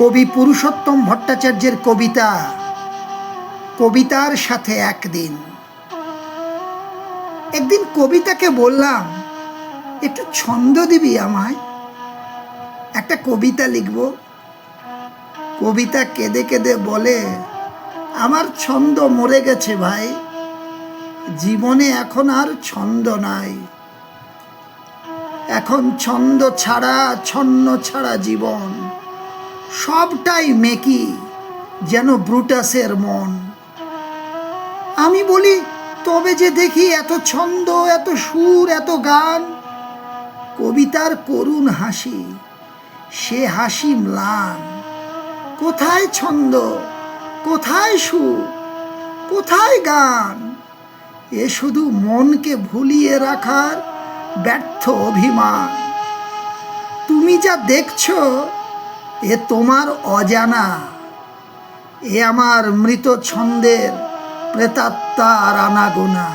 কবি পুরুষোত্তম ভট্টাচার্যের কবিতা কবিতার সাথে একদিন কবিতাকে বললাম, একটু ছন্দ দিবি আমায়, একটা কবিতা লিখব। কবিতা কেঁদে কেঁদে বলে, আমার ছন্দ মরে গেছে ভাই, জীবনে এখন আর ছন্দ নাই। এখন ছন্দ ছাড়া ছন্ন ছাড়া জীবন, সবটাই মেকি যেন ব্রুটাসের মন। আমি বলি, তবে যে দেখি এত ছন্দ, এত সুর, এত গান। কবিতার করুণ হাসি, সে হাসি ম্লান। কোথায় ছন্দ, কোথায় সুর, কোথায় গান? এ শুধু মনকে ভুলিয়ে রাখার ব্যর্থ অভিমান। তুমি যা দেখছো এ তোমার অজানা, এ আমার মৃত ছন্দের প্রেতাত্মার আনাগোনা।